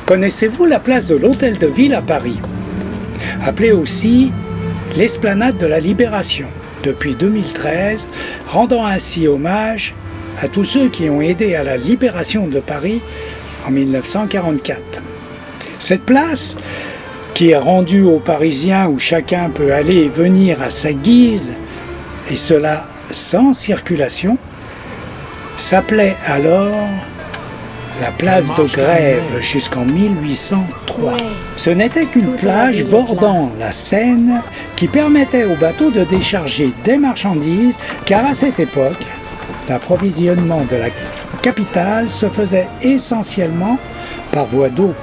Connaissez-vous la place de l'Hôtel de Ville à Paris, appelée aussi l'Esplanade de la Libération, depuis 2013, rendant ainsi hommage à tous ceux qui ont aidé à la libération de Paris en 1944. Cette place, qui est rendue aux Parisiens où chacun peut aller et venir à sa guise, et cela sans circulation, s'appelait alors la place de Grève jusqu'en 1803. Ce n'était qu'une plage bordant la Seine qui permettait aux bateaux de décharger des marchandises, car à cette époque, l'approvisionnement de la capitale se faisait essentiellement par voie d'eau.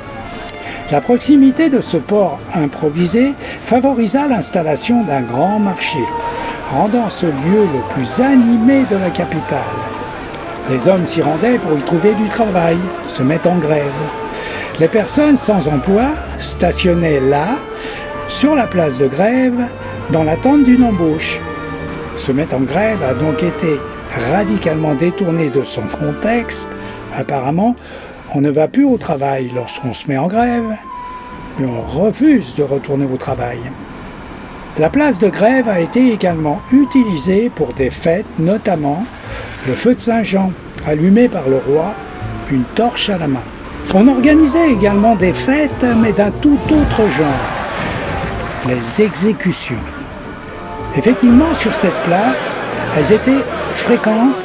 La proximité de ce port improvisé favorisa l'installation d'un grand marché, rendant ce lieu le plus animé de la capitale. Les hommes s'y rendaient pour y trouver du travail, se mettre en grève. Les personnes sans emploi stationnaient là, sur la place de Grève, dans l'attente d'une embauche. Se mettre en grève a donc été radicalement détourné de son contexte. Apparemment, on ne va plus au travail lorsqu'on se met en grève, mais on refuse de retourner au travail. La place de Grève a été également utilisée pour des fêtes, notamment le feu de Saint-Jean, allumé par le roi, une torche à la main. On organisait également des fêtes, mais d'un tout autre genre, les exécutions. Effectivement, sur cette place, elles étaient fréquentes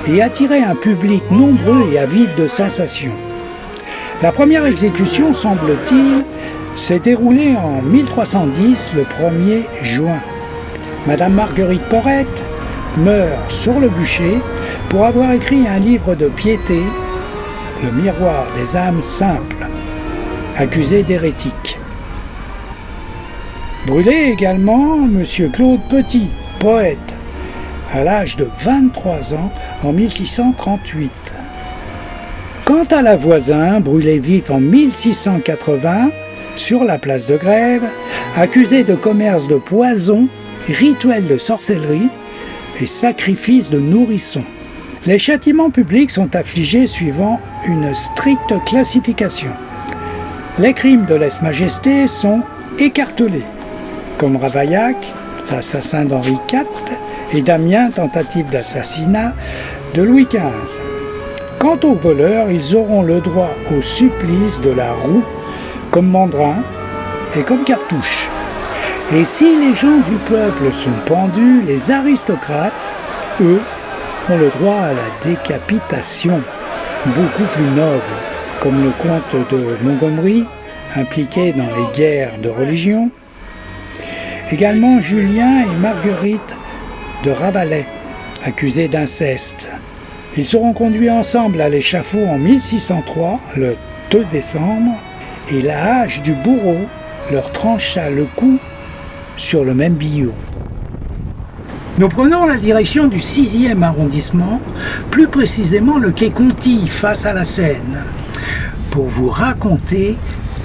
et attiraient un public nombreux et avide de sensations. La première exécution, semble-t-il, s'est déroulée en 1310, le 1er juin. Madame Marguerite Porrette meurt sur le bûcher pour avoir écrit un livre de piété, Le miroir des âmes simples, accusé d'hérétique. Brûlé également M. Claude Petit, poète, à l'âge de 23 ans en 1638. Quant à la Voisin, brûlé vif en 1680, sur la place de Grève, accusé de commerce de poison, rituel de sorcellerie et sacrifice de nourrissons. Les châtiments publics sont affligés suivant une stricte classification. Les crimes de lèse-majesté sont écartelés, comme Ravaillac, l'assassin d'Henri IV, et Damien, tentative d'assassinat de Louis XV. Quant aux voleurs, ils auront le droit au supplice de la roue, comme Mandrin et comme Cartouche. Et si les gens du peuple sont pendus, les aristocrates, eux, ont le droit à la décapitation, beaucoup plus noble, comme le comte de Montgomery, impliqué dans les guerres de religion. Également Julien et Marguerite de Ravalais, accusés d'inceste. Ils seront conduits ensemble à l'échafaud en 1603, le 2 décembre, et la hache du bourreau leur trancha le cou sur le même billot. Nous prenons la direction du 6e arrondissement, plus précisément le quai Conti face à la Seine, pour vous raconter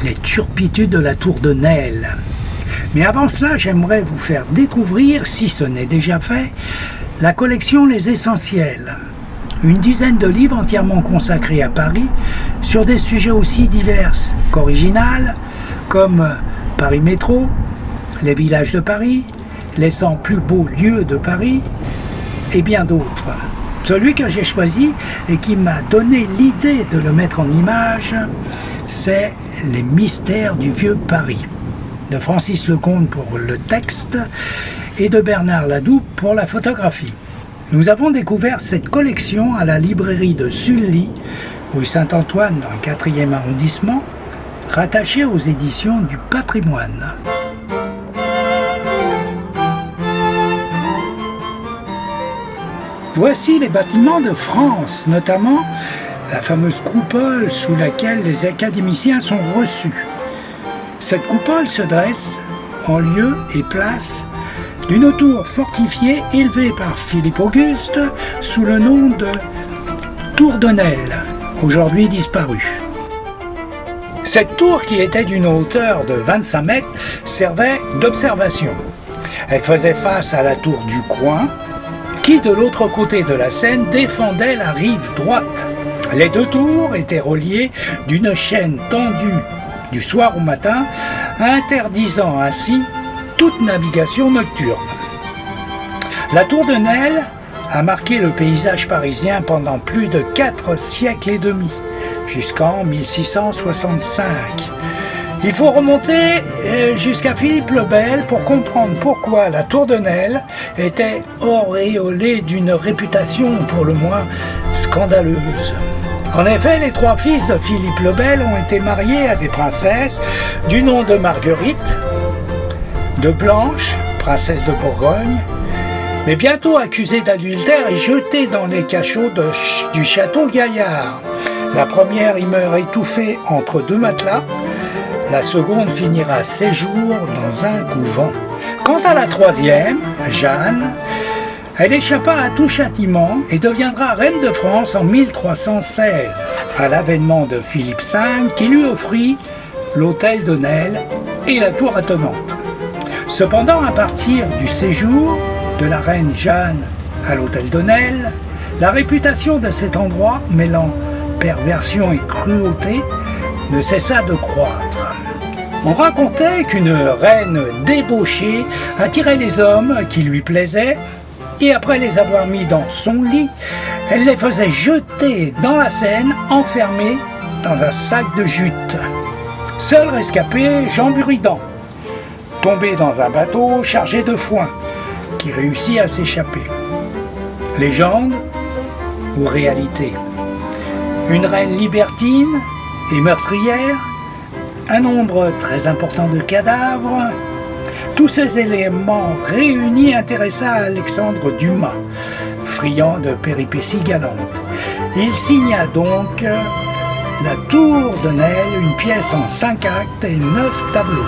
les turpitudes de la tour de Nesle. Mais avant cela, j'aimerais vous faire découvrir, si ce n'est déjà fait, la collection Les Essentiels. Une dizaine de livres entièrement consacrés à Paris, sur des sujets aussi divers qu'originales, comme Paris Métro, les villages de Paris, les 100 plus beaux lieux de Paris, et bien d'autres. Celui que j'ai choisi et qui m'a donné l'idée de le mettre en image, c'est Les mystères du vieux Paris, de Francis Lecomte pour le texte et de Bernard Ladoux pour la photographie. Nous avons découvert cette collection à la librairie de Sully, rue Saint-Antoine dans le 4e arrondissement, rattachée aux éditions du Patrimoine. Voici les bâtiments de France, notamment la fameuse coupole sous laquelle les académiciens sont reçus. Cette coupole se dresse en lieu et place d'une tour fortifiée élevée par Philippe Auguste sous le nom de Tour de Nesle, aujourd'hui disparue. Cette tour, qui était d'une hauteur de 25 mètres, servait d'observation. Elle faisait face à la tour du Coin, qui, de l'autre côté de la Seine, défendait la rive droite. Les deux tours étaient reliées d'une chaîne tendue du soir au matin, interdisant ainsi toute navigation nocturne. La tour de Nesle a marqué le paysage parisien pendant plus de 4 siècles et demi, jusqu'en 1665. Il faut remonter jusqu'à Philippe le Bel pour comprendre pourquoi la tour de Nesle était auréolée d'une réputation pour le moins scandaleuse. En effet, les 3 fils de Philippe le Bel ont été mariés à des princesses du nom de Marguerite, de Blanche, princesse de Bourgogne, mais bientôt accusée d'adultère et jetée dans les cachots du château Gaillard. La première y meurt étouffée entre 2 matelas, la seconde finira ses jours dans un couvent. Quant à la troisième, Jeanne, elle échappa à tout châtiment et deviendra reine de France en 1316, à l'avènement de Philippe V qui lui offrit l'hôtel de Nesle et la tour attenante. Cependant, à partir du séjour de la reine Jeanne à l'hôtel de Nesle, la réputation de cet endroit, mêlant perversion et cruauté, ne cessa de croître. On racontait qu'une reine débauchée attirait les hommes qui lui plaisaient et après les avoir mis dans son lit, elle les faisait jeter dans la Seine, enfermés dans un sac de jute. Seul rescapé, Jean Buridan, tombé dans un bateau chargé de foin, qui réussit à s'échapper. Légende ou réalité? Une reine libertine et meurtrière, un nombre très important de cadavres. Tous ces éléments réunis intéressa Alexandre Dumas, friand de péripéties galantes. Il signa donc La Tour de Nesle, une pièce en 5 actes et 9 tableaux.